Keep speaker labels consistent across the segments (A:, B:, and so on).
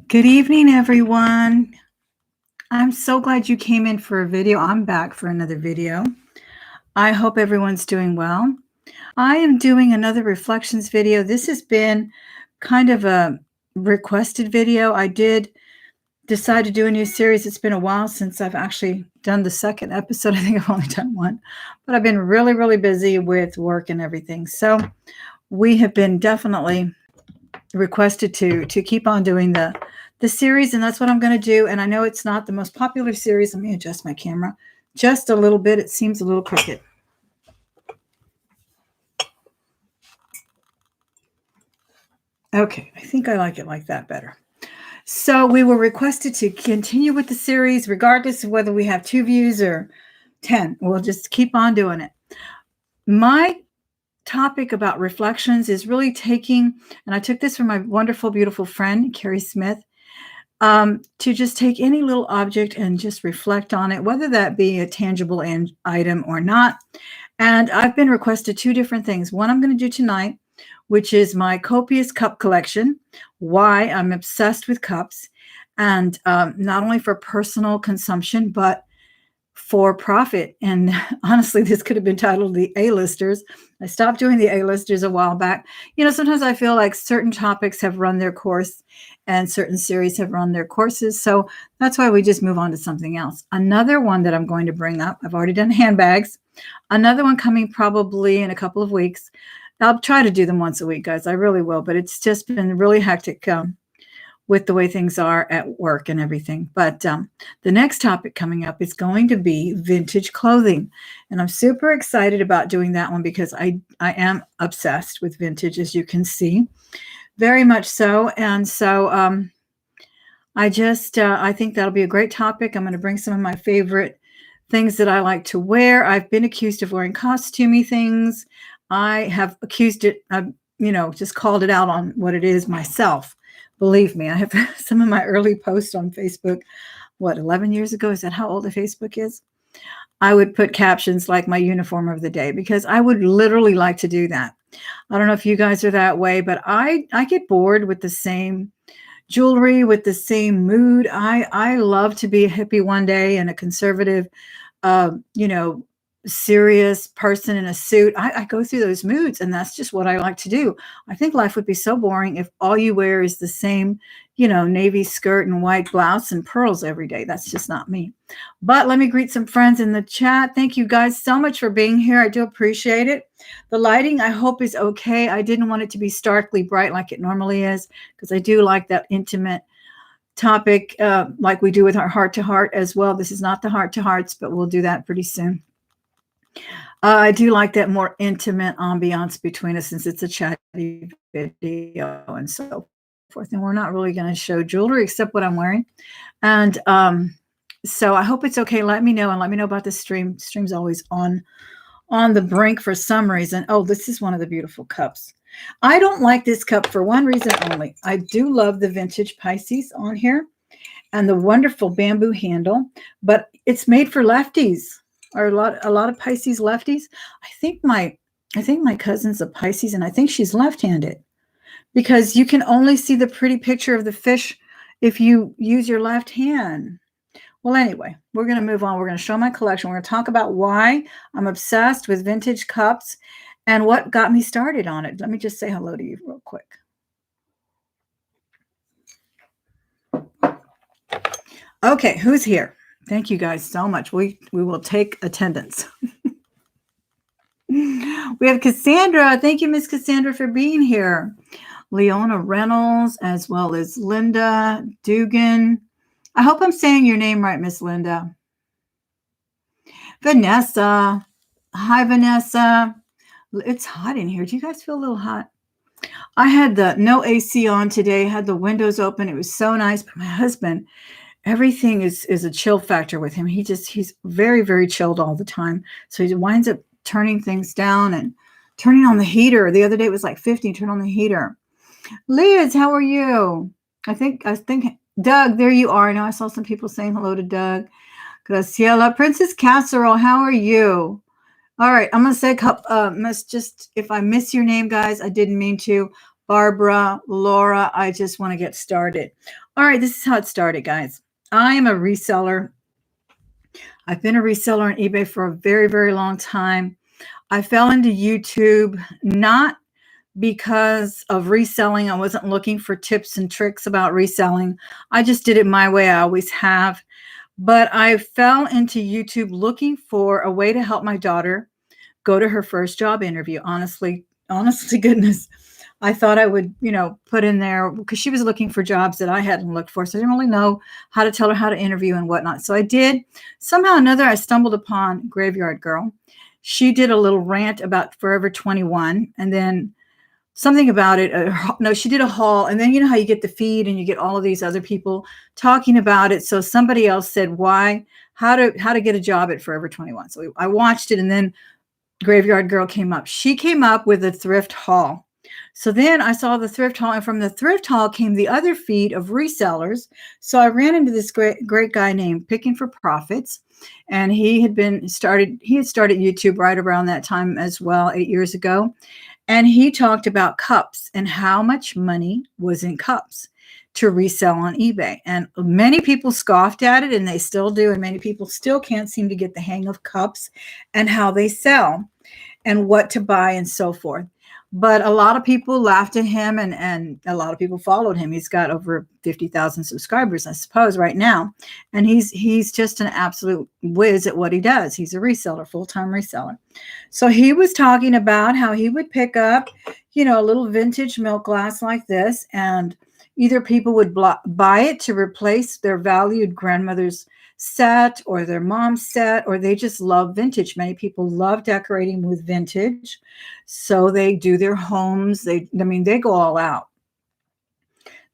A: Good evening, everyone. I'm so glad you came in for a video. I'm back for another video. I hope everyone's doing well. I am doing another reflections video. This has been kind of a requested video. I did decide to do a new series. It's been a while since I've actually done the second episode. I think I've only done one, but I've been really, really busy with work and everything. So we have been definitely requested to keep on doing the series, and that's what I'm going to do. And I know it's not the most popular series. Let me adjust my camera just a little bit. It seems a little crooked. Okay, I think I like it like that better. So we were requested to continue with the series regardless of whether we have 2 views or 10. We'll just keep on doing it. My topic about reflections is really taking, and I took this from my wonderful, beautiful friend, Carrie Smith, to just take any little object and just reflect on it, whether that be a tangible item or not. And I've been requested 2 different things. One I'm going to do tonight, which is my copious cup collection, why I'm obsessed with cups, and not only for personal consumption, but for profit. And honestly, this could have been titled The A-Listers. I stopped doing the A-Listers a while back. You know, sometimes I feel like certain topics have run their course and certain series have run their courses. So that's why we just move on to something else. Another one that I'm going to bring up, I've already done handbags. Another one coming probably in a couple of weeks. I'll try to do them once a week, guys. I really will. But it's just been really hectic with the way things are at work and everything. But the next topic coming up is going to be vintage clothing. And I'm super excited about doing that one because I am obsessed with vintage, as you can see, very much so. And so I think that'll be a great topic. I'm going to bring some of my favorite things that I like to wear. I've been accused of wearing costumey things. I have accused it, just called it out on what it is myself. Believe me, I have some of my early posts on Facebook, 11 years ago? Is that how old the Facebook is? I would put captions like my uniform of the day because I would literally like to do that. I don't know if you guys are that way, but I get bored with the same jewelry, with the same mood. I love to be a hippie one day and a conservative, serious person in a suit. I go through those moods, and that's just what I like to do. I think life would be so boring if all you wear is the same, navy skirt and white blouse and pearls every day. That's just not me. But let me greet some friends in the chat. Thank you guys so much for being here. I do appreciate it. The lighting, I hope, is okay. I didn't want it to be starkly bright like it normally is because I do like that intimate topic like we do with our heart-to-heart as well. This is not the heart-to-hearts, but we'll do that pretty soon. I do like that more intimate ambiance between us since it's a chatty video and so forth. And we're not really going to show jewelry except what I'm wearing. And so I hope it's okay. Let me know, and let me know about the stream. Stream's always on the brink for some reason. Oh, this is one of the beautiful cups. I don't like this cup for one reason only. I do love the vintage Pisces on here and the wonderful bamboo handle, but it's made for lefties. Or a lot of Pisces lefties. I think my cousin's a Pisces, and I think she's left-handed because you can only see the pretty picture of the fish if you use your left hand. Well, anyway, we're going to move on. We're going to show my collection. We're going to talk about why I'm obsessed with vintage cups and what got me started on it. Let me just say hello to you real quick. Okay, who's here? Thank you guys so much. We will take attendance. We have Cassandra. Thank you, Miss Cassandra, for being here. Leona Reynolds, as well as Linda Dugan. I hope I'm saying your name right, Miss Linda. Vanessa. Hi, Vanessa. It's hot in here. Do you guys feel a little hot? I had the no AC on today, had the windows open. It was so nice. But my husband, everything is a chill factor with him. He's very, very chilled all the time. So he winds up turning things down and turning on the heater. The other day it was like 50, turn on the heater. Liz, how are you? I think Doug, there you are. I know I saw some people saying hello to Doug. Graciela, Princess Casserole, how are you? All right, I'm going to say, if I miss your name, guys, I didn't mean to. Barbara, Laura, I just want to get started. All right, this is how it started, guys. I am a reseller. I've been a reseller on eBay for a very, very long time. I fell into YouTube not because of reselling. I wasn't looking for tips and tricks about reselling. I just did it my way. I always have. But I fell into YouTube looking for a way to help my daughter go to her first job interview. Honestly, goodness, I thought I would, put in there because she was looking for jobs that I hadn't looked for. So I didn't really know how to tell her how to interview and whatnot. So I did. Somehow or another, I stumbled upon Graveyard Girl. She did a little rant about Forever 21, and then something about it. No, she did a haul, and then you know how you get the feed and you get all of these other people talking about it. So somebody else said, how to get a job at Forever 21. So I watched it, and then Graveyard Girl came up. She came up with a thrift haul. So then I saw the thrift haul, and from the thrift haul came the other feed of resellers. So I ran into this great guy named Picking for Profits, and he had started YouTube right around that time as well, 8 years ago. And he talked about cups and how much money was in cups to resell on eBay. And many people scoffed at it, and they still do. And many people still can't seem to get the hang of cups and how they sell and what to buy and so forth. But a lot of people laughed at him, and a lot of people followed him. He's got over 50,000 subscribers, I suppose, right now. And he's just an absolute whiz at what he does. He's a reseller, full-time reseller. So he was talking about how he would pick up, a little vintage milk glass like this, and either people would buy it to replace their valued grandmother's set or their mom's set, or they just love vintage. Many people love decorating with vintage, so they do their homes. They go all out.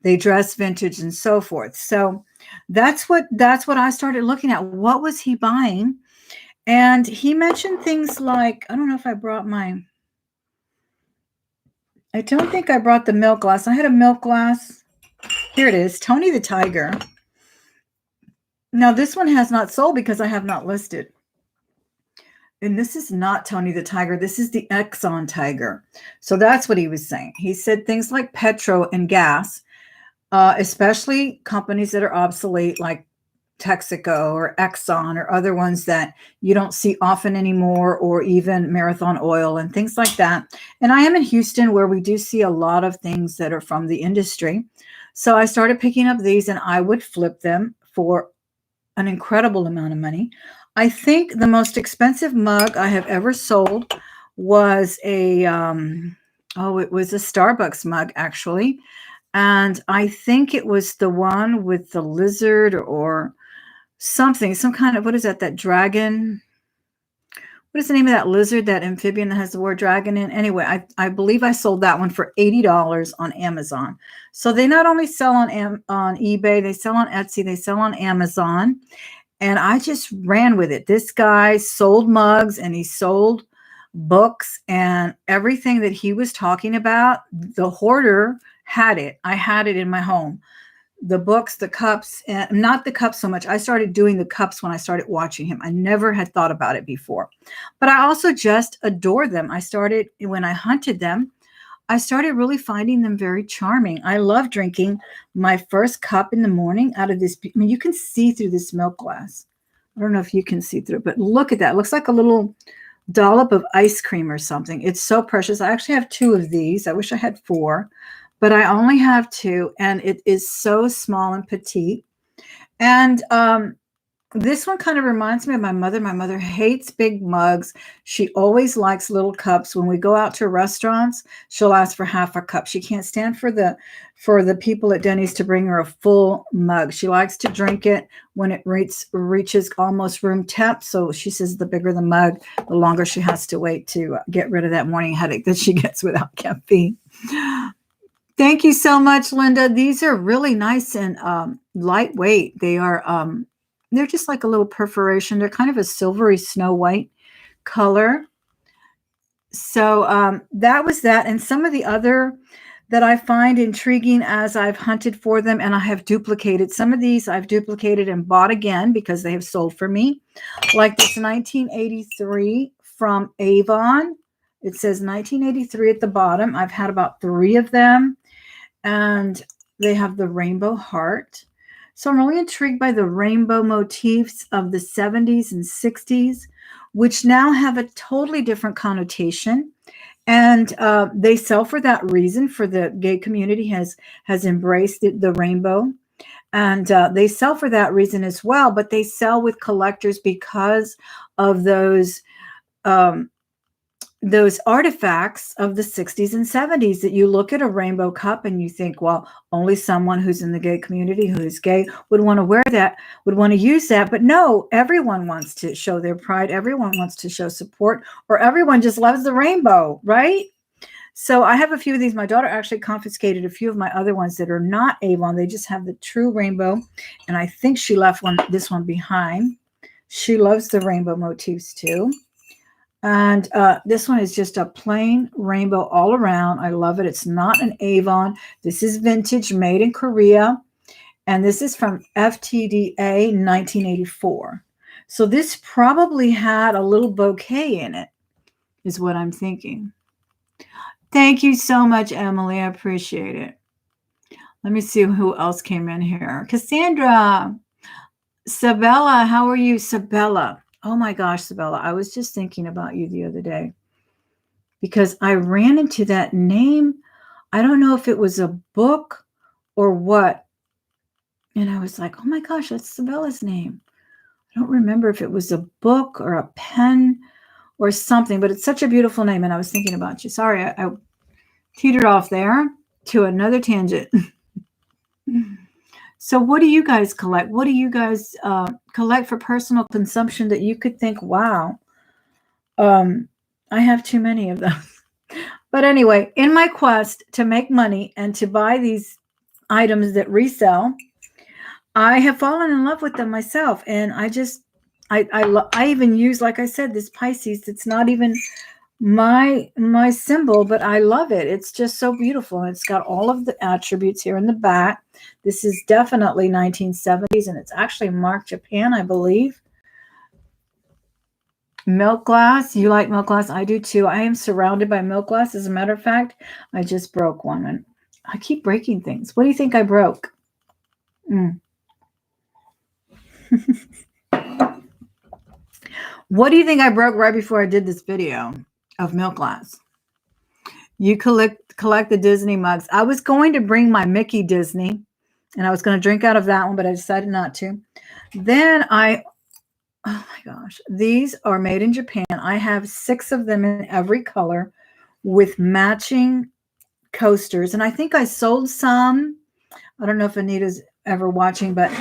A: They dress vintage and so forth. So that's what I started looking at. What was he buying? And he mentioned things like, I don't know if I brought I don't think I brought the milk glass. I had a milk glass. Here it is, Tony the Tiger. Now, this one has not sold because I have not listed. And this is not Tony the Tiger. This is the Exxon Tiger. So that's what he was saying. He said things like petro and gas, especially companies that are obsolete like Texaco or Exxon or other ones that you don't see often anymore, or even Marathon Oil and things like that. And I am in Houston, where we do see a lot of things that are from the industry. So I started picking up these, and I would flip them for an incredible amount of money. I think the most expensive mug I have ever sold was it was a Starbucks mug, actually. And I think it was the one with the lizard or something, some kind of, what is that dragon? What is the name of that lizard, that amphibian that has the word dragon in? Anyway, I believe I sold that one for $80 on Amazon. So they not only sell on eBay, they sell on Etsy, they sell on Amazon. And I just ran with it. This guy sold mugs, and he sold books, and everything that he was talking about, the hoarder had it. I had it in my home. The books, the cups, and not the cups so much. I started doing the cups when I started watching him. I never had thought about it before. But I also just adore them. When I hunted them, I started really finding them very charming. I love drinking my first cup in the morning out of this. I mean, you can see through this milk glass. I don't know if you can see through it, but look at that. It looks like a little dollop of ice cream or something. It's so precious. I actually have 2 of these. I wish I had 4. But I only have 2, and it is so small and petite. And this one kind of reminds me of my mother. My mother hates big mugs. She always likes little cups. When we go out to restaurants, she'll ask for half a cup. She can't stand for the people at Denny's to bring her a full mug. She likes to drink it when it reaches almost room temp. So she says the bigger the mug, the longer she has to wait to get rid of that morning headache that she gets without caffeine. Thank you so much, Linda. These are really nice and lightweight. They are they're just like a little perforation. They're kind of a silvery snow white color. So that was that. And some of the other that I find intriguing as I've hunted for them, and I have duplicated. Some of these I've duplicated and bought again because they have sold for me. Like this 1983 from Avon. It says 1983 at the bottom. I've had about 3 of them. And they have the rainbow heart. So I'm really intrigued by the rainbow motifs of the 70s and 60s, which now have a totally different connotation. And they sell for that reason. For the gay community has embraced the rainbow, and they sell for that reason as well. But they sell with collectors because of those artifacts of the 60s and 70s, that you look at a rainbow cup and you think, well, only someone who's in the gay community, who's gay, would want to wear that, would want to use that. But no, everyone wants to show their pride. Everyone wants to show support, or everyone just loves the rainbow, right? So I have a few of these. My daughter actually confiscated a few of my other ones that are not Avon. They just have the true rainbow. And I think she left this one behind. She loves the rainbow motifs too. And this one is just a plain rainbow all around. I love it. It's not an Avon. This is vintage, made in Korea. And this is from FTDA 1984. So this probably had a little bouquet in it, is what I'm thinking. Thank you so much, Emily. I appreciate it. Let me see who else came in here. Cassandra. Sabella, how are you, Sabella? Oh my gosh, Sabella, I was just thinking about you the other day because I ran into that name. I don't know if it was a book or what. And I was like, oh my gosh, that's Sabella's name. I don't remember if it was a book or a pen or something, but it's such a beautiful name. And I was thinking about you. Sorry, I teetered off there to another tangent. So what do you guys collect? What do you guys collect for personal consumption that you could think, wow, I have too many of them. But anyway, in my quest to make money and to buy these items that resell, I have fallen in love with them myself. And I even use, like I said, this Pisces. It's not even my symbol, but I love it. It's just so beautiful. It's got all of the attributes here in the back. This is definitely 1970s, and it's actually marked Japan, I believe. Milk glass. You like milk glass? I do too. I am surrounded by milk glass. As a matter of fact, I just broke one, and I keep breaking things. What do you think I broke? What do you think I broke right before I did this video of milk glass? You collect the Disney mugs. I was going to bring my Mickey Disney, and I was going to drink out of that one, but I decided not to. Then oh my gosh, these are made in Japan. I have 6 of them in every color with matching coasters. And I think I sold some. I don't know if Anita's ever watching, but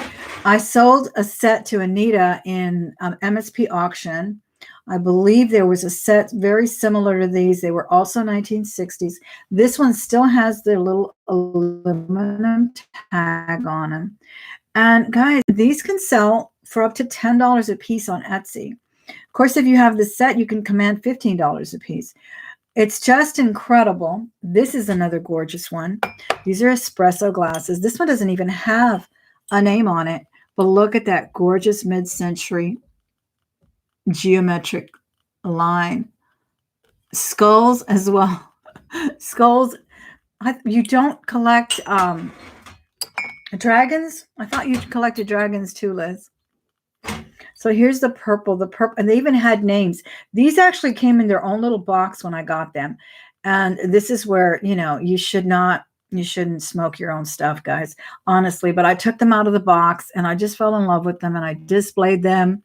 A: I sold a set to Anita in MSP auction. I believe there was a set very similar to these. They were also 1960s. This one still has their little aluminum tag on them. And guys, these can sell for up to $10 a piece on Etsy. Of course, if you have the set, you can command $15 a piece. It's just incredible. This is another gorgeous one. These are espresso glasses. This one doesn't even have a name on it, but look at that gorgeous mid-century geometric line. Skulls as well. Skulls. You don't collect dragons? I thought you collected dragons too, Liz. So here's the purple, and they even had names. These actually came in their own little box when I got them. And this is where, you shouldn't smoke your own stuff, guys, honestly. But I took them out of the box and I just fell in love with them and I displayed them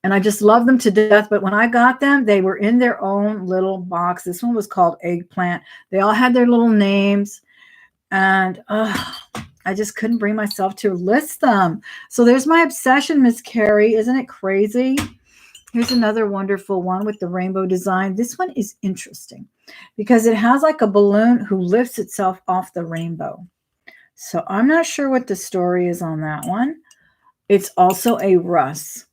A: and I just love them to death. But when I got them, they were in their own little box. This one was called Eggplant. They all had their little names, and I just couldn't bring myself to list them. So there's my obsession, Miss Carrie. Isn't it crazy? Here's another wonderful one with the rainbow design. This one is interesting because it has like a balloon who lifts itself off the rainbow. So I'm not sure what the story is on that one. It's also a Russ.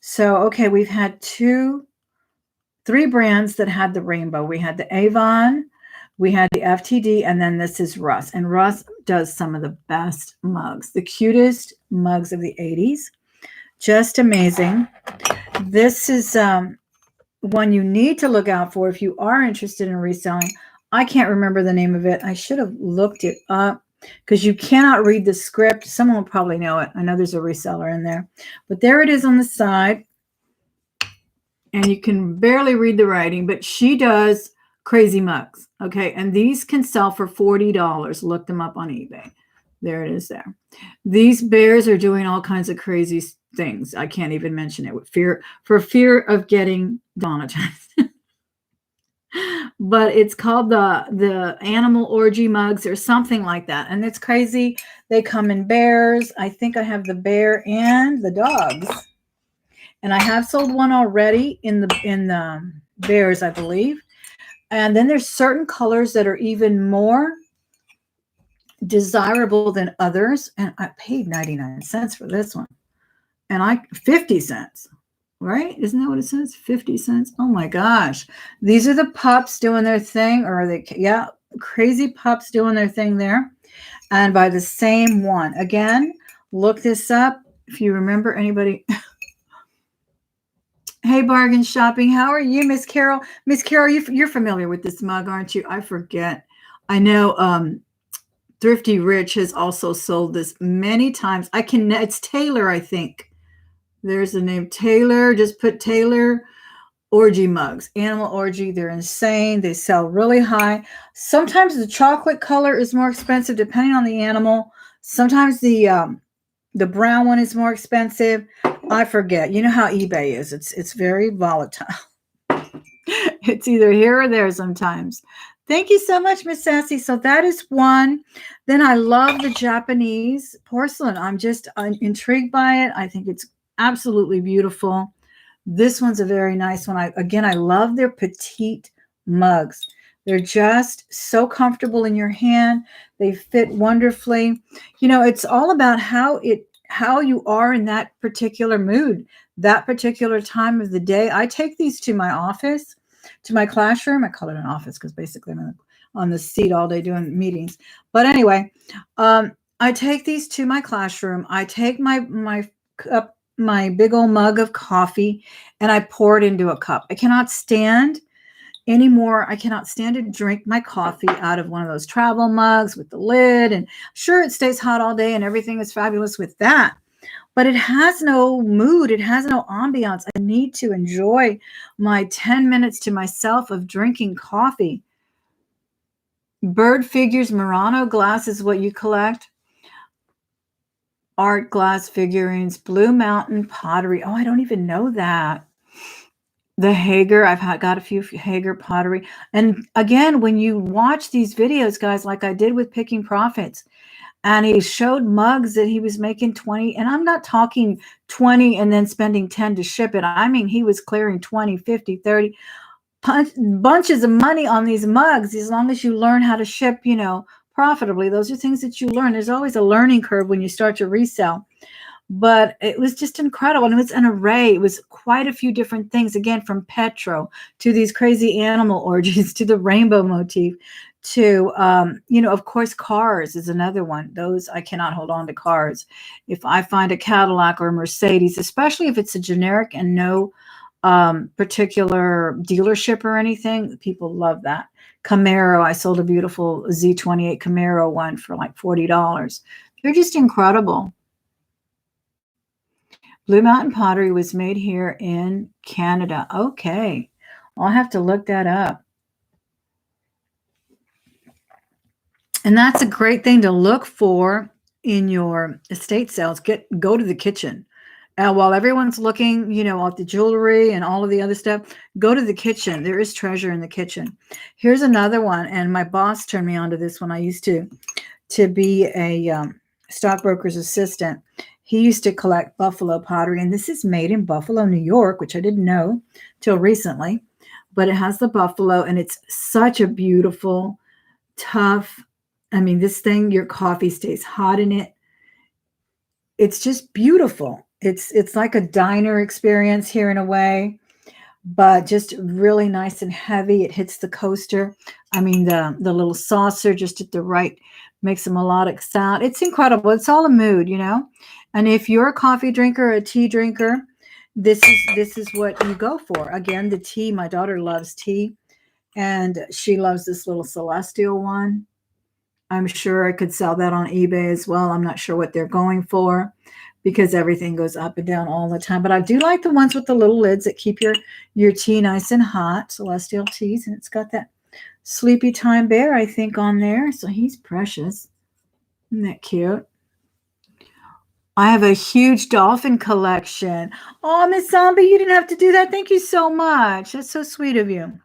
A: So, okay, we've had 3 brands that had the rainbow. We had the Avon, we had the FTD, and then this is Russ. And Russ does some of the best mugs, the cutest mugs of the 80s. Just amazing. This is one you need to look out for if you are interested in reselling. I can't remember the name of it. I should have looked it up. because you cannot read the script. Someone will probably know it. I know there's a reseller in there, but there it is on the side. And you can barely read the writing, but she does crazy mugs. Okay. And these can sell for $40. Look them up on eBay. There it is there. These bears are doing all kinds of crazy things. I can't even mention it for fear of getting demonetized. But it's called the animal orgy mugs or something like that. And it's crazy. They come in bears. I think I have the bear and the dogs. And I have sold one already in the bears, I believe. And then there's certain colors that are even more desirable than others. And I paid 99 cents for this one. And 50 cents, right? Isn't that what it says? 50 cents. Oh my gosh. These are the pups doing their thing, or are they? Yeah, crazy pups doing their thing there. And by the same one. Again, look this up. If you remember anybody. Hey, Bargain Shopping. How are you, Miss Carol? Miss Carol, you're familiar with this mug, aren't you? I forget. I know Thrifty Rich has also sold this many times. It's Taylor, I think. There's the name Taylor. Just put Taylor orgy mugs. Animal orgy. They're insane. They sell really high. Sometimes the chocolate color is more expensive depending on the animal. Sometimes the brown one is more expensive. I forget. You know how eBay is. It's very volatile. It's either here or there sometimes. Thank you so much, Miss Sassy. So that is one. Then I love the Japanese porcelain. I'm intrigued by it. I think it's absolutely beautiful. This one's a very nice one. I love their petite mugs. They're just so comfortable in your hand. They fit wonderfully. You know, it's all about how you are in that particular mood, that particular time of the day. I take these to my office, to my classroom. I call it an office because basically I'm on the seat all day doing meetings. But anyway, I take these to my classroom. I take my cup, my big old mug of coffee, and I pour it into a cup. I cannot stand anymore. I cannot stand to drink my coffee out of one of those travel mugs with the lid. And sure, it stays hot all day and everything is fabulous with that. But it has no mood. It has no ambiance. I need to enjoy my 10 minutes to myself of drinking coffee. Bird figures, Murano glass is what you collect. Art glass figurines, Blue Mountain pottery. Oh, I don't even know that. The Hager, got a few Hager pottery. And again, when you watch these videos, guys, like I did with Picking Profits, and he showed mugs that he was making 20, and I'm not talking 20 and then spending 10 to ship it. I mean, he was clearing 20, 50, 30 bunches of money on these mugs, as long as you learn how to ship, profitably. Those are things that you learn. There's always a learning curve when you start to resell. But it was just incredible. And it was an array. It was quite a few different things, again, from Petro to these crazy animal orgies to the rainbow motif to, of course, cars is another one. Those, I cannot hold on to cars. If I find a Cadillac or a Mercedes, especially if it's a generic and no particular dealership or anything, people love that. Camaro, I sold a beautiful Z28 Camaro one for like $40. They're just incredible. Blue Mountain pottery was made here in Canada. Okay. I'll have to look that up. And that's a great thing to look for in your estate sales. Go to the kitchen. While everyone's looking, at the jewelry and all of the other stuff, go to the kitchen. There is treasure in the kitchen. Here's another one. And my boss turned me on to this one. I used to be a stockbroker's assistant. He used to collect buffalo pottery, and this is made in Buffalo, New York, which I didn't know till recently, but it has the buffalo, and it's such a beautiful, tough, this thing, your coffee stays hot in it. It's just beautiful. It's like a diner experience here in a way, but just really nice and heavy. It hits the coaster. The little saucer just at the right makes a melodic sound. It's incredible. It's all a mood, And if you're a coffee drinker or a tea drinker, this is what you go for. Again, the tea. My daughter loves tea, and she loves this little celestial one. I'm sure I could sell that on eBay as well. I'm not sure what they're going for because everything goes up and down all the time. But I do like the ones with the little lids that keep your tea nice and hot, Celestial Teas. And it's got that Sleepy Time Bear, I think, on there. So he's precious. Isn't that cute? I have a huge dolphin collection. Oh, Miss Zombie, you didn't have to do that. Thank you so much. That's so sweet of you.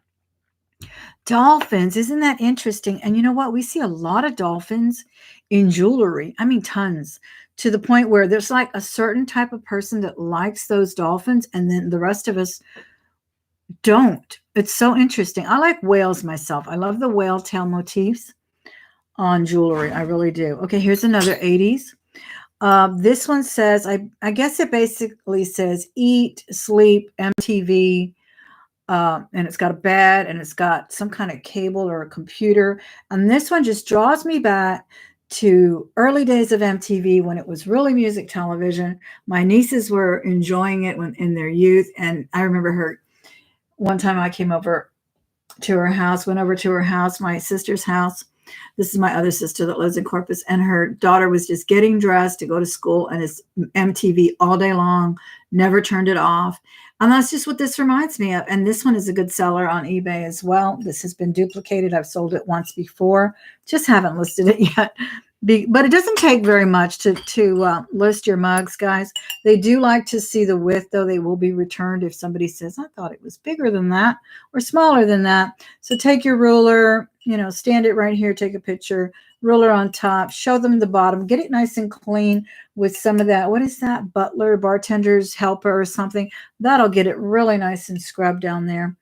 A: Dolphins, isn't that interesting? And you know what? We see a lot of dolphins in jewelry. I mean, tons, to the point where there's like a certain type of person that likes those dolphins, and then the rest of us don't. It's so interesting. I like whales myself. I love the whale tail motifs on jewelry. I really do. Okay, here's another 80s. This one says, I guess it basically says eat, sleep, MTV, and it's got a bed and it's got some kind of cable or a computer. And this one just draws me back to early days of MTV when it was really music television. My nieces were enjoying it in their youth. And I remember one time I came over to her house, went over to her house, my sister's house. This is my other sister that lives in Corpus, and her daughter was just getting dressed to go to school, and it's MTV all day long, never turned it off. And that's just what this reminds me of. And this one is a good seller on eBay as well. This has been duplicated. I've sold it once before, just haven't listed it yet. But it doesn't take very much to list your mugs, guys. They do like to see the width, though. They will be returned if somebody says, I thought it was bigger than that or smaller than that. So take your ruler, stand it right here, take a picture, ruler on top, show them the bottom, get it nice and clean with some of that. What is that? Butler, bartender's helper or something. That'll get it really nice and scrubbed down there.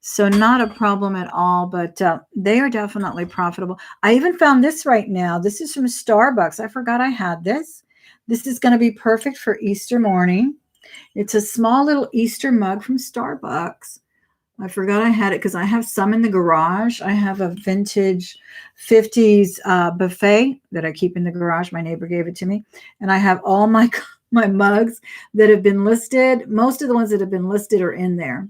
A: So not a problem at all, but they are definitely profitable. I even found this right now. This is from Starbucks. I forgot I had this. This is going to be perfect for Easter morning. It's a small little Easter mug from Starbucks. I forgot I had it because I have some in the garage. I have a vintage 50s buffet that I keep in the garage. My neighbor gave it to me. And I have all my mugs that have been listed. Most of the ones that have been listed are in there.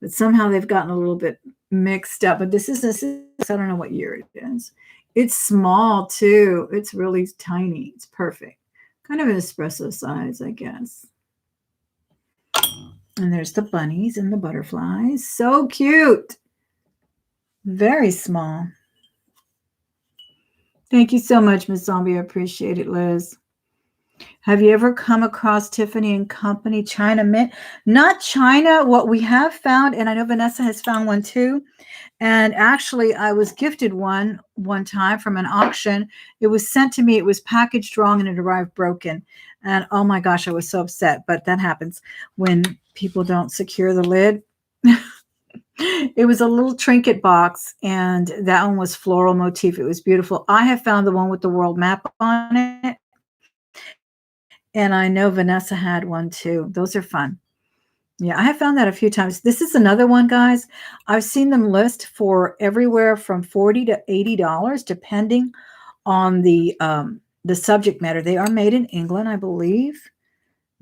A: But somehow they've gotten a little bit mixed up. But this is I don't know what year it is. It's small too. It's really tiny. It's perfect. Kind of an espresso size, I guess. And there's the bunnies and the butterflies. So cute. Very small. Thank you so much, Miss Zombie. I appreciate it, Liz. Have you ever come across Tiffany & Company China Mint? Not China. What we have found, and I know Vanessa has found one too. And actually, I was gifted one time from an auction. It was sent to me. It was packaged wrong and it arrived broken. And oh my gosh, I was so upset. But that happens when people don't secure the lid. It was a little trinket box, and that one was floral motif. It was beautiful. I have found the one with the world map on it. And I know Vanessa had one too. Those are fun. Yeah, I have found that a few times. This is another one, guys. I've seen them list for everywhere from $40 to $80, depending on the subject matter. They are made in England, I believe.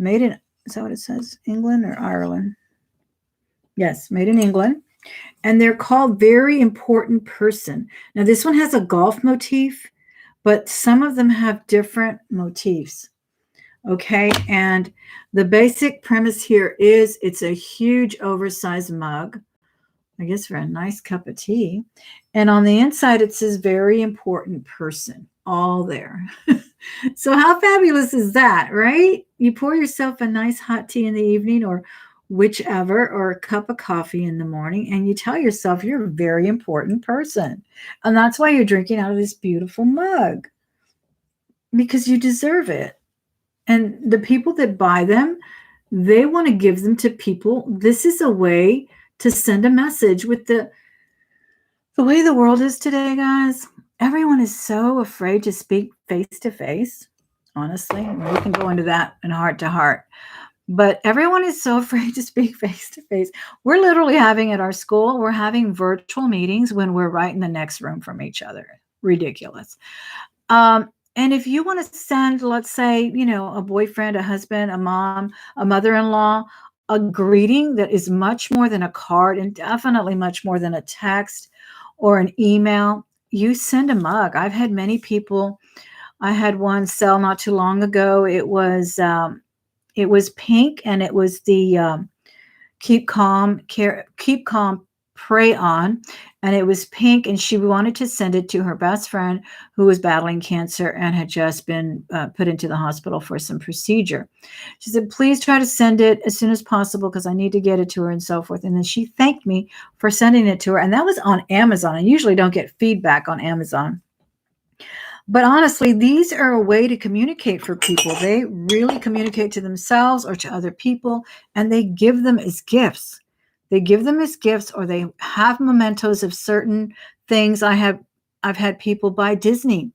A: Is that what it says? England or Ireland? Yes, made in England. And they're called Very Important Person. Now, this one has a golf motif, but some of them have different motifs. Okay, and the basic premise here is it's a huge oversized mug, I guess for a nice cup of tea. And on the inside, it says Very Important Person, all there. So how fabulous is that, right? You pour yourself a nice hot tea in the evening or whichever, or a cup of coffee in the morning, and you tell yourself you're a very important person. And that's why you're drinking out of this beautiful mug, because you deserve it. And the people that buy them, they want to give them to people. This is a way to send a message with the way the world is today, guys. Everyone is so afraid to speak face to face. Honestly, we can go into that in heart to heart. But everyone is so afraid to speak face to face. We're literally having at our school, we're having virtual meetings when we're right in the next room from each other. Ridiculous. And if you want to send, let's say, a boyfriend, a husband, a mom, a mother-in-law, a greeting that is much more than a card and definitely much more than a text or an email, you send a mug. I've had many people. I had one sell not too long ago. It was pink, and it was the keep calm, pray on, and it was pink, and she wanted to send it to her best friend who was battling cancer and had just been put into the hospital for some procedure. She said, please try to send it as soon as possible because I need to get it to her and so forth. And then she thanked me for sending it to her, and that was on Amazon. I usually don't get feedback on Amazon. But honestly, these are a way to communicate for people. They really communicate to themselves or to other people, and they give them as gifts. They give them as gifts, or they have mementos of certain things. I've had people buy Disney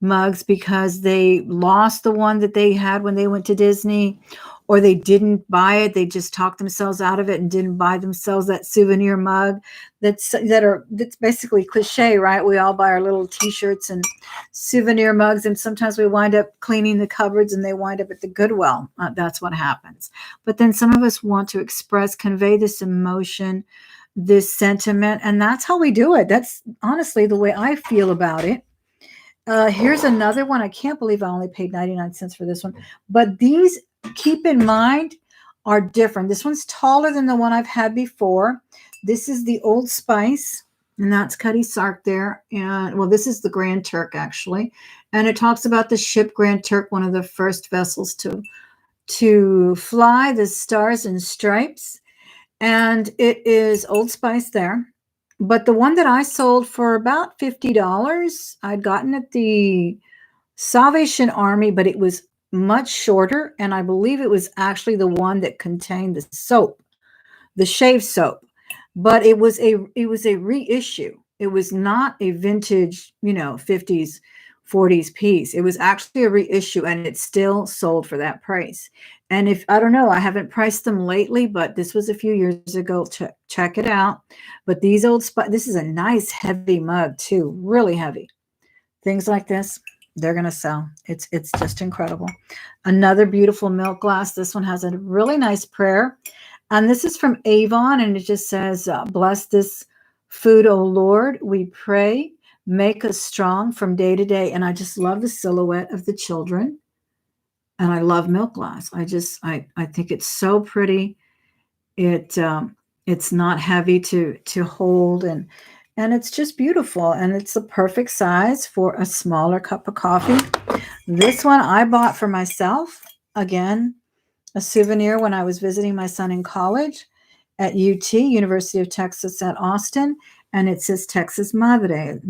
A: mugs because they lost the one that they had when they went to Disney, or they didn't buy it. They just talked themselves out of it and didn't buy themselves that souvenir mug. That's basically cliche, right? We all buy our little t-shirts and souvenir mugs, and sometimes we wind up cleaning the cupboards and they wind up at the Goodwill. That's what happens. But then some of us want to convey this emotion, this sentiment, and that's how we do it. That's honestly the way I feel about it. Here's another one. I can't believe I only paid 99 cents for this one. But these, keep in mind, are different. This one's taller than the one I've had before. This is the Old Spice, and that's Cutty Sark there. And well, this is the Grand Turk, actually. And it talks about the ship Grand Turk, one of the first vessels to fly the Stars and Stripes. And it is Old Spice there. But the one that I sold for about $50, I'd gotten at the Salvation Army, but it was much shorter. And I believe it was actually the one that contained the soap, the shave soap. But it was a reissue. It was not a vintage, 50s, 40s piece. It was actually a reissue, and it still sold for that price. And I don't know, I haven't priced them lately, but this was a few years ago. Check it out. But these this is a nice heavy mug too, really heavy. Things like this, they're going to sell. It's just incredible. Another beautiful milk glass. This one has a really nice prayer. And this is from Avon, and it just says, bless this food, O Lord, we pray. Make us strong from day to day. And I just love the silhouette of the children. And I love milk glass. I think it's so pretty. It's not heavy to hold, and it's just beautiful. And it's the perfect size for a smaller cup of coffee. This one I bought for myself. Again, a souvenir when I was visiting my son in college at UT, University of Texas at Austin. And it says Texas Mother.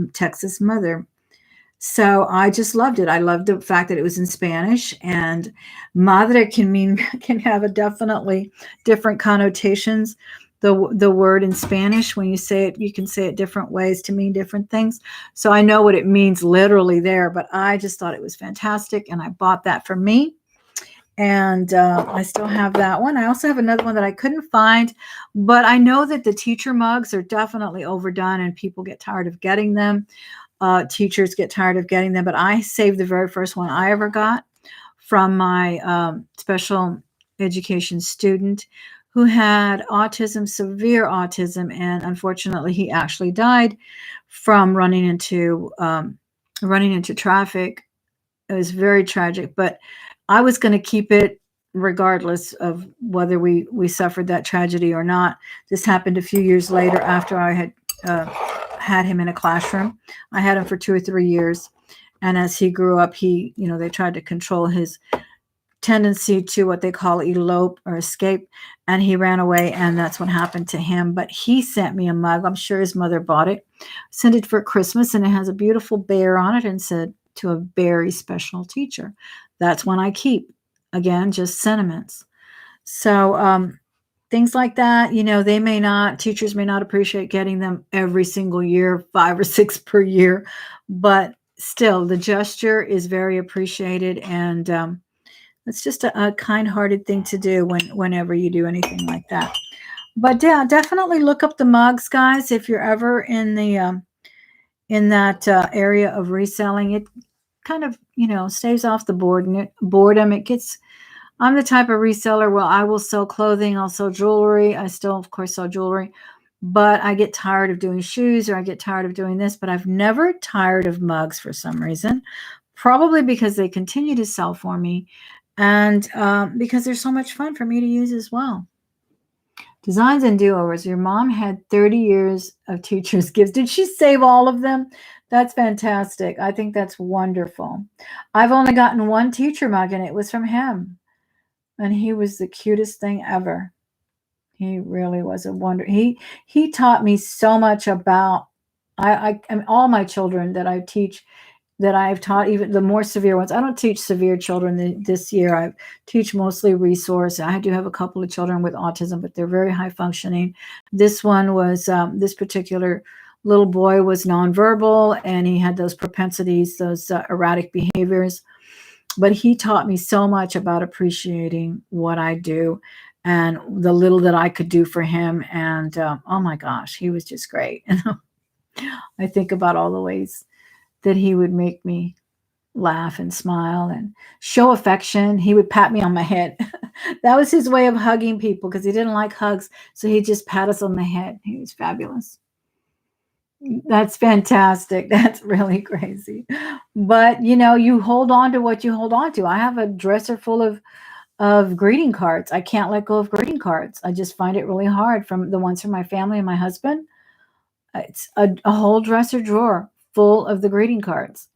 A: So I just loved it. I loved the fact that it was in Spanish, and madre can have a definitely different connotations. The word in Spanish, when you say it, you can say it different ways to mean different things. So I know what it means literally there, but I just thought it was fantastic, and I bought that for me. And I still have that one. I also have another one that I couldn't find, but I know that the teacher mugs are definitely overdone and people get tired of getting them. Teachers get tired of getting them, but I saved the very first one I ever got from my special education student who had autism, severe autism, and unfortunately he actually died from running into traffic. It was very tragic, but I was going to keep it regardless of whether we suffered that tragedy or not. This happened a few years later after I had had him in a classroom. I had him for 2 or 3 years. And as he grew up, they tried to control his tendency to what they call elope or escape. And he ran away, and that's what happened to him. But he sent me a mug. I'm sure his mother bought it. Sent it for Christmas, and it has a beautiful bear on it and said, to a very special teacher. That's one I keep. Again, just sentiments. So things like that, teachers may not appreciate getting them every single year, 5 or 6 per year, but still the gesture is very appreciated. And it's just a kind-hearted thing to do whenever you do anything like that. But yeah, definitely look up the mugs, guys. If you're ever in that area of reselling, it kind of, staves off the boredom. I'm the type of reseller where I will sell clothing, I'll sell jewelry. I still, of course, sell jewelry, but I get tired of doing shoes or I get tired of doing this, but I've never tired of mugs for some reason, probably because they continue to sell for me and because they're so much fun for me to use as well. Designs and do-overs. Your mom had 30 years of teacher's gifts. Did she save all of them? That's fantastic. I think that's wonderful. I've only gotten one teacher mug, and it was from him. And he was the cutest thing ever. He really was a wonder. He taught me so much about I mean, all my children that I teach, that I've taught, even the more severe ones. I don't teach severe children this year. I teach mostly resource. I do have a couple of children with autism, but they're very high functioning. This one was, this particular little boy was nonverbal, and he had those propensities, those erratic behaviors. But he taught me so much about appreciating what I do and the little that I could do for him. And oh my gosh, he was just great. I think about all the ways that he would make me laugh and smile and show affection. He would pat me on my head. That was his way of hugging people because he didn't like hugs. So he'd just pat us on the head. He was fabulous. That's fantastic. That's really crazy. But you hold on to what you hold on to. I have a dresser full of greeting cards. I can't let go of greeting cards. I just find it really hard, from the ones from my family and my husband. It's a whole dresser drawer full of the greeting cards,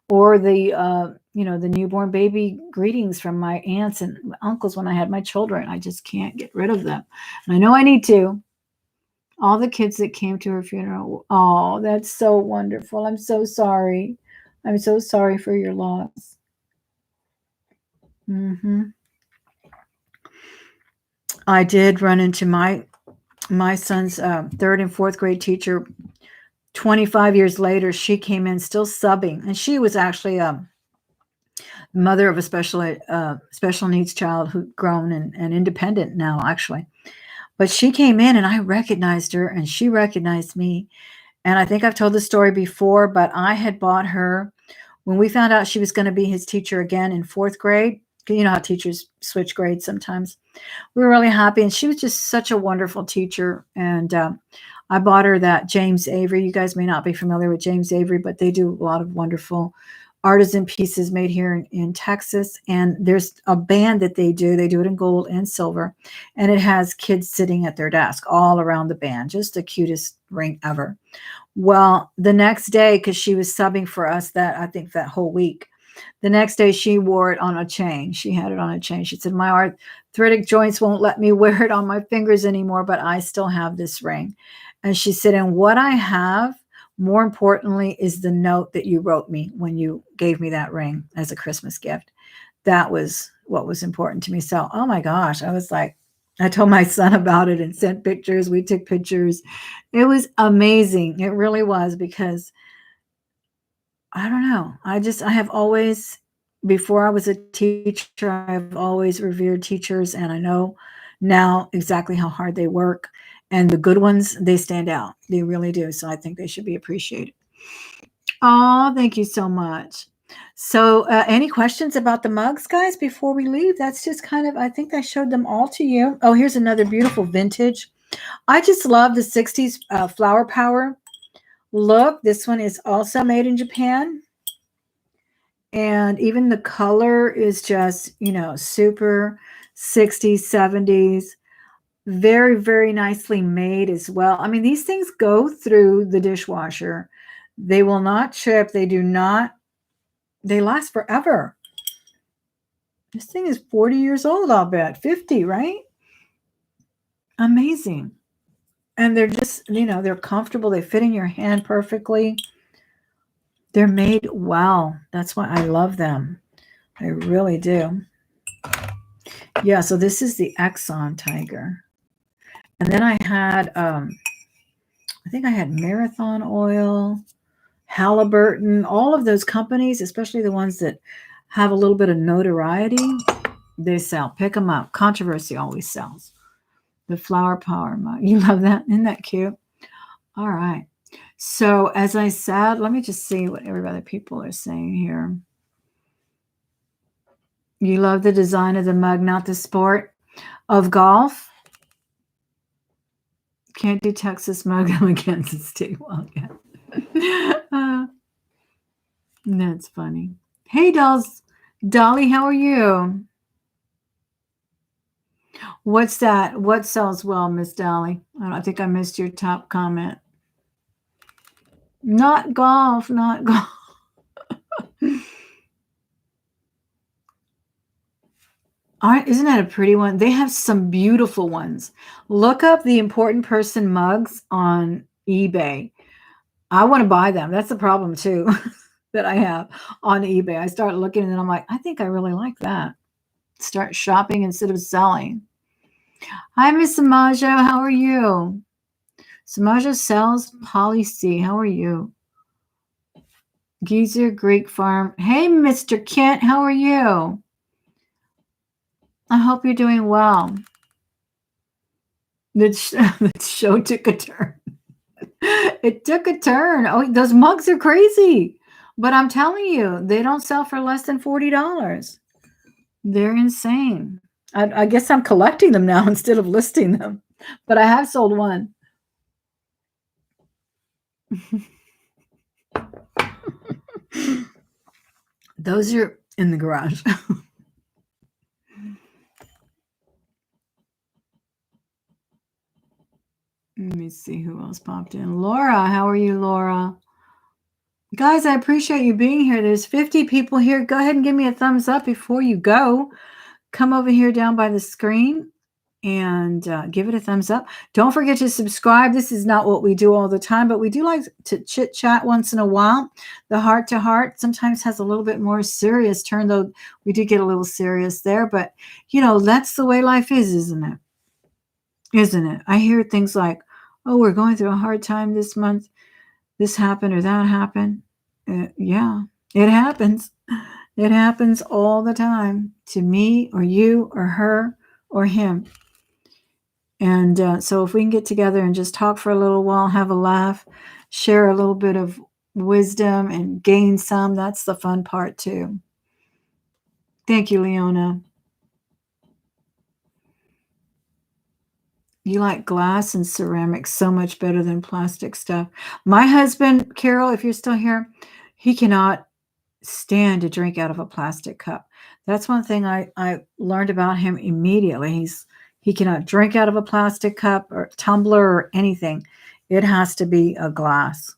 A: or the newborn baby greetings from my aunts and uncles when I had my children. I just can't get rid of them. And I know I need to. All the kids that came to her funeral. Oh, that's so wonderful. I'm so sorry. I'm so sorry for your loss. I did run into my son's third and fourth grade teacher 25 years later. She came in still subbing, and she was actually a mother of a special needs child who grown and independent now, actually. But she came in, and I recognized her, and she recognized me. And I think I've told the story before, but I had bought her, when we found out she was going to be his teacher again in fourth grade. You know how teachers switch grades sometimes. We were really happy, and she was just such a wonderful teacher. And I bought her that James Avery. You guys may not be familiar with James Avery, but they do a lot of wonderful artisan pieces made here in Texas. And there's a band that they do. They do it in gold and silver. And it has kids sitting at their desk all around the band. Just the cutest ring ever. Well, the next day, because she was subbing for us I think that whole week, the next day she wore it on a chain. She had it on a chain. She said, my arthritic joints won't let me wear it on my fingers anymore, but I still have this ring. And she said, and what I have, more importantly, is the note that you wrote me when you gave me that ring as a Christmas gift. That was what was important to me. So, oh my gosh, I was like, I told my son about it and sent pictures. We took pictures. It was amazing. It really was, because I don't know. I have always, before I was a teacher, I've always revered teachers, and I know now exactly how hard they work. And the good ones, they stand out. They really do. So I think they should be appreciated. Oh, thank you so much. So any questions about the mugs, guys, before we leave? That's just kind of, I think I showed them all to you. Oh, here's another beautiful vintage. I just love the 60s flower power look. This one is also made in Japan. And even the color is just, super 60s, 70s. Very, very nicely made as well. I mean, these things go through the dishwasher. They will not chip. They do not. They last forever. This thing is 40 years old, I'll bet. 50, right? Amazing. And they're just, they're comfortable. They fit in your hand perfectly. They're made well. That's why I love them. I really do. Yeah, so this is the Exxon Tiger. And then I had, I think I had Marathon Oil, Halliburton, all of those companies, especially the ones that have a little bit of notoriety, they sell. Pick them up. Controversy always sells. The flower power mug. You love that? Isn't that cute? All right. So as I said, let me just see what every other people are saying here. You love the design of the mug, not the sport of golf. Can't do Texas mug. I'm a Kansas State Wildcat. That's funny. Hey, Dolly, how are you? What's that? What sells well, Miss Dolly? I think I missed your top comment. Not golf, not golf. Isn't that a pretty one? They have some beautiful ones. Look up the important person mugs on eBay. I want to buy them. That's the problem too that I have on eBay. I start looking and then I'm like, I think I really like that. Start shopping instead of selling. Hi, Miss Samaja. How are you? Samaja sells Poly C. How are you? Geezer Greek Farm. Hey, Mr. Kent. How are you? I hope you're doing well. The show took a turn. It took a turn. Oh, those mugs are crazy. But I'm telling you, they don't sell for less than $40. They're insane. I guess I'm collecting them now instead of listing them. But I have sold one. Those are in the garage. Let me see who else popped in. Laura, how are you, Laura? Guys, I appreciate you being here. There's 50 people here. Go ahead and give me a thumbs up before you go. Come over here down by the screen and give it a thumbs up. Don't forget to subscribe. This is not what we do all the time, but we do like to chit chat once in a while. The heart to heart sometimes has a little bit more serious turn, though we do get a little serious there. But, that's the way life is, isn't it? Isn't it? I hear things like, oh, we're going through a hard time this month. This happened or that happened. Yeah, it happens. It happens all the time to me or you or her or him. And so if we can get together and just talk for a little while, have a laugh, share a little bit of wisdom and gain some, that's the fun part too. Thank you, Leona. You like glass and ceramics so much better than plastic stuff. My husband, Carol, if you're still here, he cannot stand to drink out of a plastic cup. That's one thing I learned about him immediately. He cannot drink out of a plastic cup or tumbler or anything. It has to be a glass.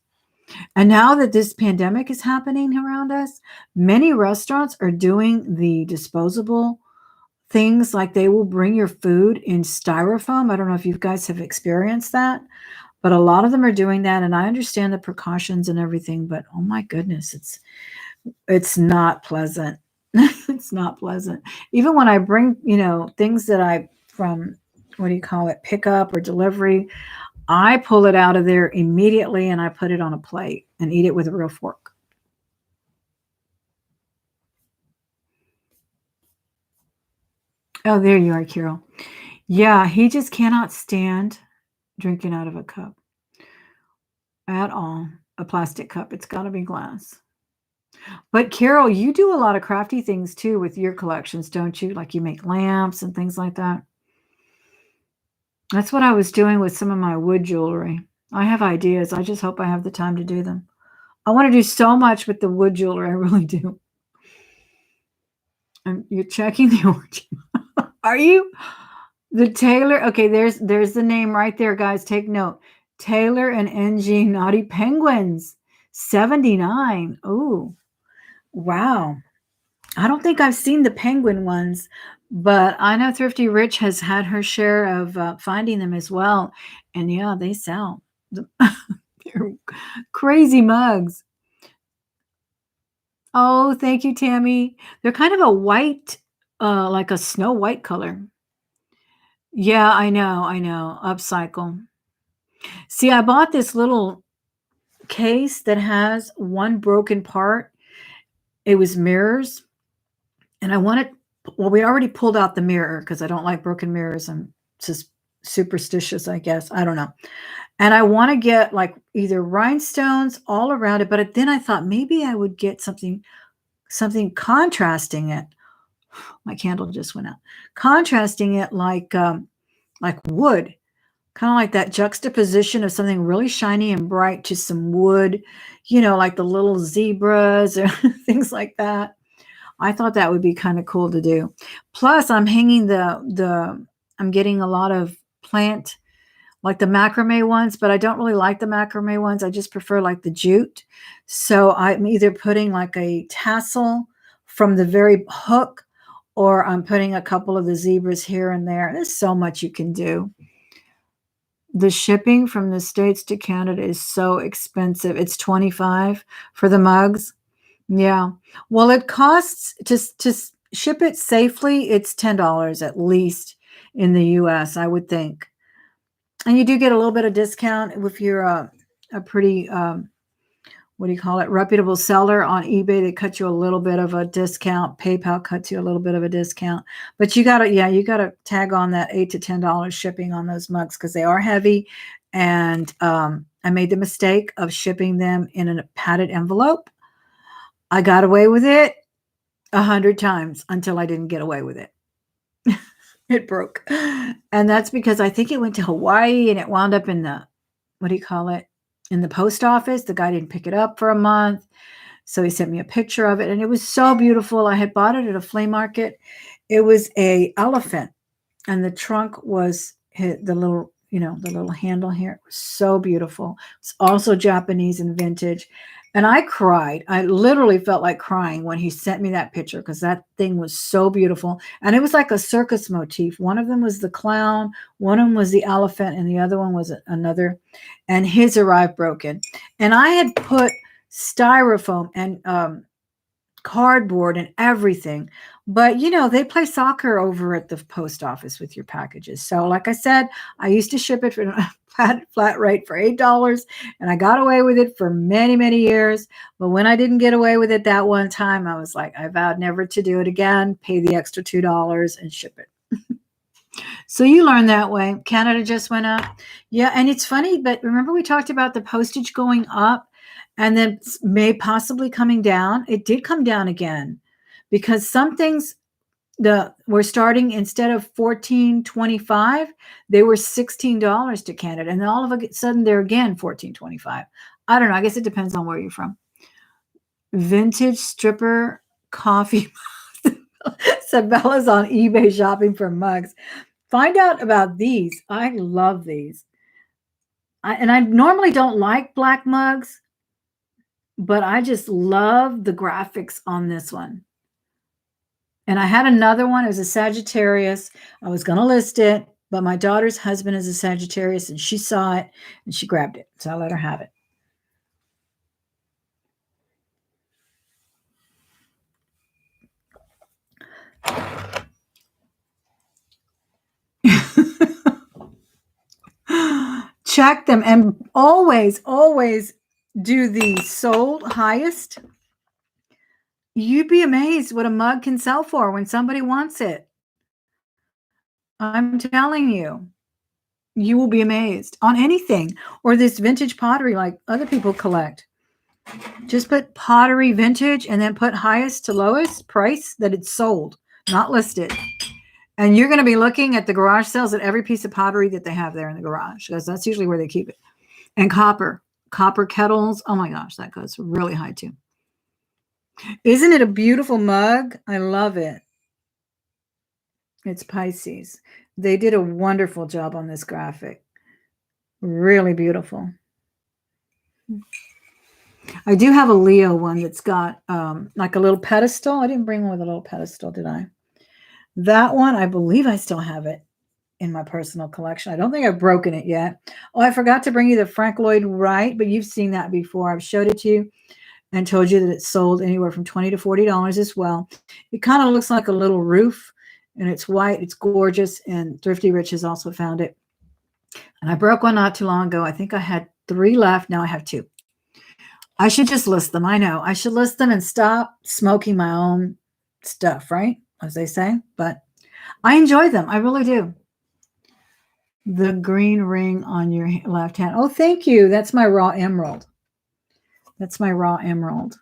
A: And now that this pandemic is happening around us, many restaurants are doing the disposable things, like they will bring your food in styrofoam. I don't know if you guys have experienced that, but a lot of them are doing that. And I understand the precautions and everything, but oh my goodness, it's not pleasant. It's not pleasant. Even when I bring, things that from, what do you call it, pickup or delivery, I pull it out of there immediately and I put it on a plate and eat it with a real fork. Oh, there you are, Carol. Yeah, he just cannot stand drinking out of a cup at all. A plastic cup. It's got to be glass. But Carol, you do a lot of crafty things too with your collections, don't you? Like you make lamps and things like that. That's what I was doing with some of my wood jewelry. I have ideas. I just hope I have the time to do them. I want to do so much with the wood jewelry. I really do. And you're checking the orange. Are you? The Taylor. Okay, there's the name right there, guys. Take note. Taylor and NG Naughty Penguins. 79. Oh, wow. I don't think I've seen the penguin ones, but I know Thrifty Rich has had her share of finding them as well. And yeah, they sell. They're crazy mugs. Oh, thank you, Tammy. They're kind of a white, like a snow white color. Yeah, I know. Upcycle. See, I bought this little case that has one broken part. It was mirrors. And I wanted, well, we already pulled out the mirror because I don't like broken mirrors. I'm just superstitious, I guess. I don't know. And I want to get like either rhinestones all around it. But then I thought maybe I would get something contrasting it. My candle just went out. Contrasting it like wood. Kind of like that juxtaposition of something really shiny and bright to some wood, like the little zebras or things like that. I thought that would be kind of cool to do. Plus, I'm hanging I'm getting a lot of plant, like the macrame ones, but I don't really like the macrame ones. I just prefer like the jute. So I'm either putting like a tassel from the very hook, or I'm putting a couple of the zebras here and there. There's so much you can do. The shipping from the States to Canada is so expensive. It's $25 for the mugs. Yeah. Well, it costs to ship it safely. It's $10 at least in the US, I would think. And you do get a little bit of discount if you're a pretty, what do you call it, reputable seller on eBay. They cut you a little bit of a discount. PayPal cuts you a little bit of a discount. But you got to tag on that $8 to $10 shipping on those mugs because they are heavy. And I made the mistake of shipping them in a padded envelope. I got away with it 100 times until I didn't get away with it. It broke. And that's because I think it went to Hawaii and it wound up in the, what do you call it, in the post office. The guy didn't pick it up for a month. So he sent me a picture of it and it was so beautiful. I had bought it at a flea market. It was a elephant and the trunk was the little, the little handle here. It was so beautiful. It's also Japanese and vintage. And I cried. I literally felt like crying when he sent me that picture because that thing was so beautiful. And it was like a circus motif. One of them was the clown, one of them was the elephant, and the other one was another. And his arrived broken. And I had put styrofoam and cardboard and everything. But, they play soccer over at the post office with your packages. So like I said, I used to ship it for a flat rate for $8 and I got away with it for many, many years. But when I didn't get away with it that one time, I was like, I vowed never to do it again, pay the extra $2 and ship it. So you learn that way. Canada just went up. Yeah. And it's funny, but remember we talked about the postage going up and then may possibly coming down. It did come down again because some things we're starting instead of $14.25, they were $16 to Canada. And then all of a sudden they're again $14.25. I don't know. I guess it depends on where you're from. Vintage stripper coffee. Sabella's on eBay shopping for mugs. Find out about these. I love these. And I normally don't like black mugs, but I just love the graphics on this one. And I had another one. It was a Sagittarius. I was going to list it, but my daughter's husband is a Sagittarius and she saw it and she grabbed it. So I let her have it. Check them and always do the sold highest. You'd be amazed what a mug can sell for when somebody wants it. I'm telling you, you will be amazed on anything or this vintage pottery like other people collect. Just put pottery vintage and then put highest to lowest price that it's sold, not listed. And you're going to be looking at the garage sales at every piece of pottery that they have there in the garage because that's usually where they keep it. And copper kettles. Oh my gosh, that goes really high too. Isn't it a beautiful mug? I love it. It's Pisces. They did a wonderful job on this graphic. Really beautiful. I do have a Leo one that's got like a little pedestal. I didn't bring one with a little pedestal, did I? That one, I believe I still have it in my personal collection. I don't think I've broken it yet. Oh, I forgot to bring you the Frank Lloyd Wright, but you've seen that before. I've showed it to you and told you that it's sold anywhere from $20 to $40 as well. It kind of looks like a little roof, and it's white. It's gorgeous, and Thrifty Rich has also found it. And I broke one not too long ago. I think I had 3 left. Now I have 2. I should just list them. I know. I should list them and stop smoking my own stuff, right? As they say. But I enjoy them. I really do. The green ring on your left hand. Oh, thank you. That's my raw emerald. That's my raw emerald.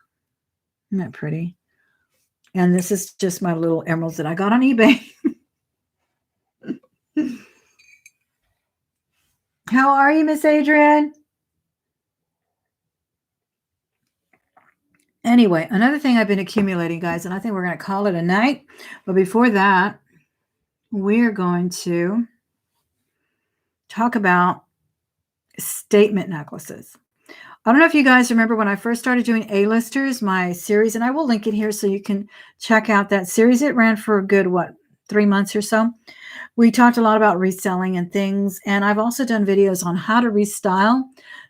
A: Isn't that pretty? And this is just my little emeralds that I got on eBay. How are you, Miss Adrian? Anyway, another thing I've been accumulating, guys, and I think we're going to call it a night. But before that, we're going to talk about statement necklaces. I don't know if you guys remember when I first started doing A-listers, my series, and I will link it here so you can check out that series. It ran for a good, 3 months or so. We talked a lot about reselling and things, and I've also done videos on how to restyle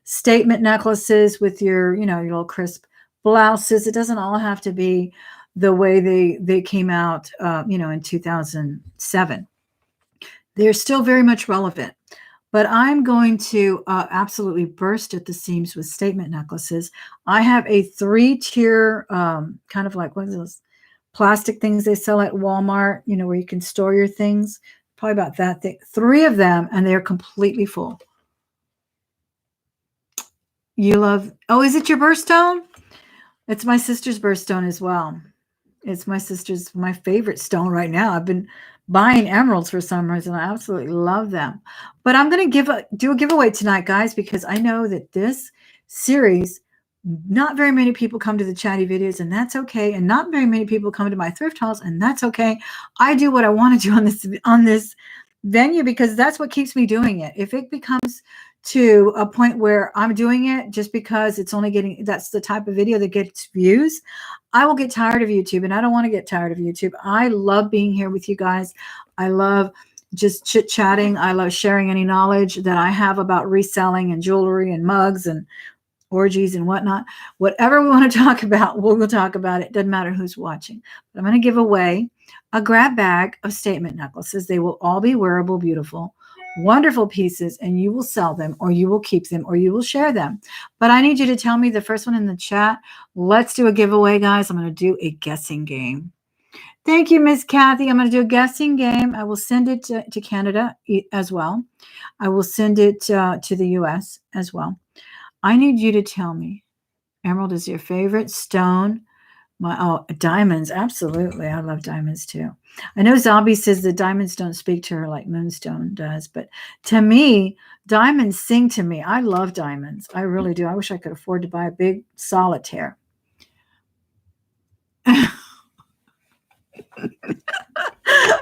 A: statement necklaces with your, your little crisp blouses. It doesn't all have to be the way they came out, in 2007. They're still very much relevant. But I'm going to absolutely burst at the seams with statement necklaces. I have a 3-tier kind of like, what is those plastic things they sell at Walmart, where you can store your things. Probably about that thick. 3 of them, and they're completely full. You love, oh, is it your birthstone? It's my sister's birthstone as well. It's my favorite stone right now. I've been buying emeralds for some reason. I absolutely love them. But I'm going to do a giveaway tonight, guys, because I know that this series, not very many people come to the chatty videos, and that's okay. And not very many people come to my thrift hauls, and that's okay. I do what I want to do on this venue because that's what keeps me doing it. If it becomes to a point where I'm doing it just because it's only that's the type of video that gets views, I will get tired of YouTube, and I don't want to get tired of YouTube. I love being here with you guys. I love just chit-chatting. I love sharing any knowledge that I have about reselling and jewelry and mugs and orgies and whatnot. Whatever we want to talk about, we'll talk about it. Doesn't matter who's watching. But I'm going to give away a grab bag of statement necklaces. They will all be wearable, beautiful, wonderful pieces, and you will sell them, or you will keep them, or you will share them. But I need you to tell me the first one in the chat. Let's do a giveaway, guys. I'm going to do a guessing game. Thank you, Miss Kathy. I'm going to do a guessing game. I will send it to Canada as well. I will send it to the US as well. I need you to tell me, emerald is your favorite stone. Diamonds. Absolutely. I love diamonds too. I know Zombie says the diamonds don't speak to her like moonstone does, but to me, diamonds sing to me. I love diamonds. I really do. I wish I could afford to buy a big solitaire.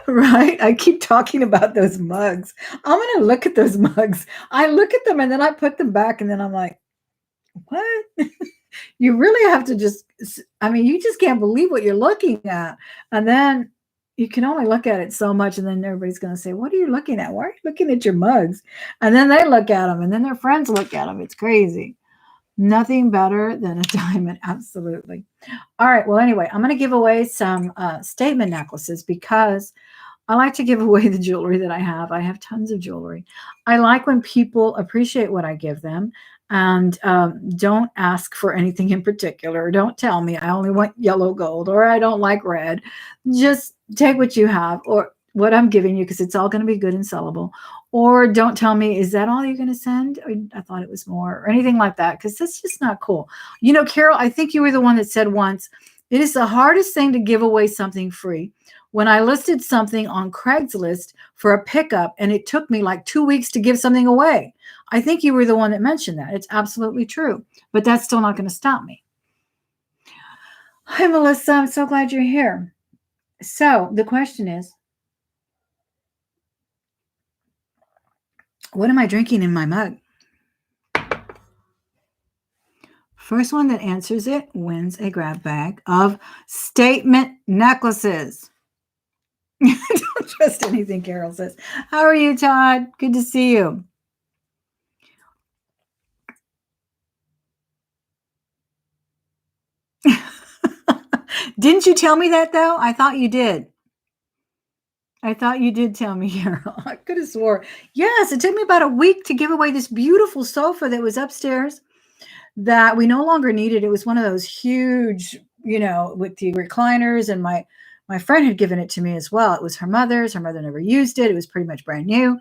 A: Right? I keep talking about those mugs. I'm going to look at those mugs. I look at them and then I put them back and then I'm like, what? You really have to you just can't believe what you're looking at. And then you can only look at it so much. And then everybody's going to say, what are you looking at? Why are you looking at your mugs? And then they look at them and then their friends look at them. It's crazy. Nothing better than a diamond. Absolutely. All right. Well, anyway, I'm going to give away some statement necklaces because I like to give away the jewelry that I have. I have tons of jewelry. I like when people appreciate what I give them and don't ask for anything in particular. Don't tell me I only want yellow gold or I don't like red. Just take what you have or what I'm giving you because it's all going to be good and sellable. Or don't tell me, is that all you're going to send? I thought it was more or anything like that because that's just not cool. Carol, I think you were the one that said once, it is the hardest thing to give away something free. When I listed something on Craigslist for a pickup and it took me like 2 weeks to give something away. I think you were the one that mentioned that. It's absolutely true, but that's still not going to stop me. Hi, Melissa. I'm so glad you're here. So the question is, what am I drinking in my mug? First one that answers it wins a grab bag of statement necklaces. Don't trust anything Carol says. How are you, Todd? Good to see you. Didn't you tell me that, though? I thought you did. I thought you did tell me, Carol. I could have swore. Yes, it took me about a week to give away this beautiful sofa that was upstairs that we no longer needed. It was one of those huge, with the recliners, and my friend had given it to me as well. It was her mother's. Her mother never used it. It was pretty much brand new.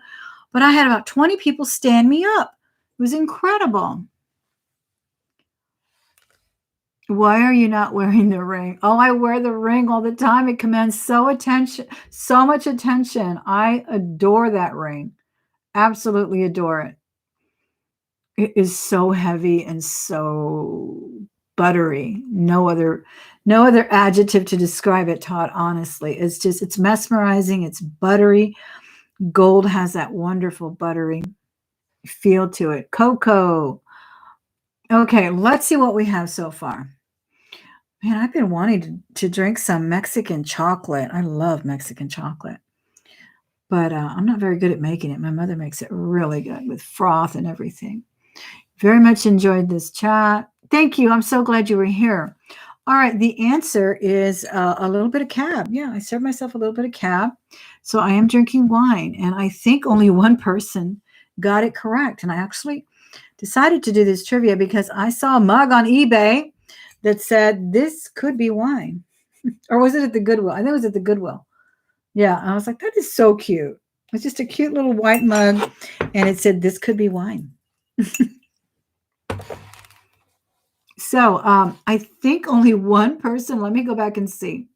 A: But I had about 20 people stand me up. It was incredible. Why are you not wearing the ring? Oh, I wear the ring all the time. It commands so much attention. I adore that ring. Absolutely adore it. It is so heavy and so buttery. No other adjective to describe it, Todd, honestly. It's mesmerizing. It's buttery. Gold has that wonderful buttery feel to it. Cocoa. Okay, let's see what we have so far. Man, I've been wanting to drink some Mexican chocolate. I love Mexican chocolate. But I'm not very good at making it. My mother makes it really good with froth and everything. Very much enjoyed this chat. Thank you. I'm so glad you were here. All right. The answer is a little bit of cab. Yeah, I served myself a little bit of cab. So I am drinking wine. And I think only one person got it correct. And I actually decided to do this trivia because I saw a mug on eBay that said this could be wine. Or was it at the Goodwill? I think it was at the Goodwill. Yeah. I was like, that is so cute. It's just a cute little white mug. And it said this could be wine. So I think only one person. Let me go back and see.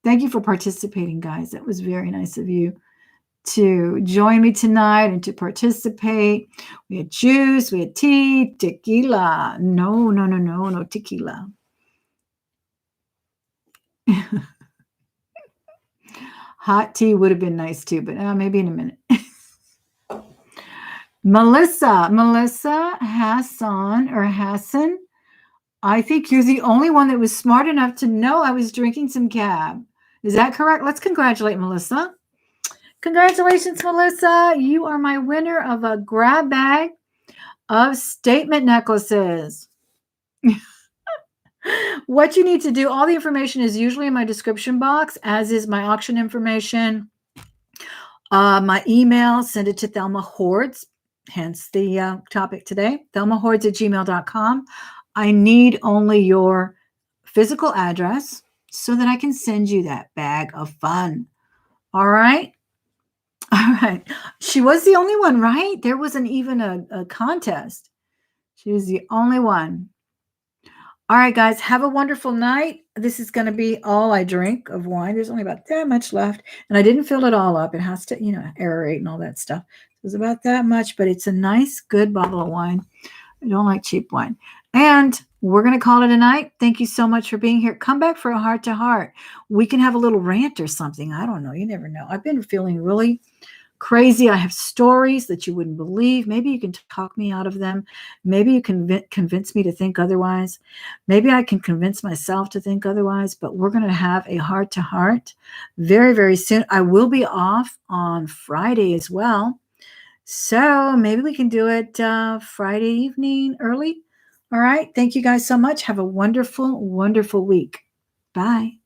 A: Thank you for participating, guys. That was very nice of you to join me tonight and to participate. We had juice, we had tea, tequila. No tequila. Hot tea would have been nice too, but maybe in a minute. Melissa Hassan. I think you're the only one that was smart enough to know I was drinking some cab. Is that correct? Let's congratulate Melissa. Congratulations, Melissa. You are my winner of a grab bag of statement necklaces. What you need to do, all the information is usually in my description box, as is my auction information. My email, send it to Thelma Hordes, hence the topic today, thelmahordes@gmail.com. I need only your physical address so that I can send you that bag of fun. All right. All right. She was the only one, right? There wasn't even a contest. She was the only one. All right, guys, have a wonderful night. This is going to be all I drink of wine. There's only about that much left. And I didn't fill it all up. It has to, aerate and all that stuff. It's about that much, but it's a nice, good bottle of wine. I don't like cheap wine. And we're going to call it a night. Thank you so much for being here. Come back for a heart-to-heart. We can have a little rant or something. I don't know. You never know. I've been feeling really crazy. I have stories that you wouldn't believe. Maybe you can talk me out of them. Maybe you can convince me to think otherwise. Maybe I can convince myself to think otherwise, but we're going to have a heart-to-heart very, very soon. I will be off on Friday as well. So maybe we can do it Friday evening early. All right. Thank you guys so much. Have a wonderful, wonderful week. Bye.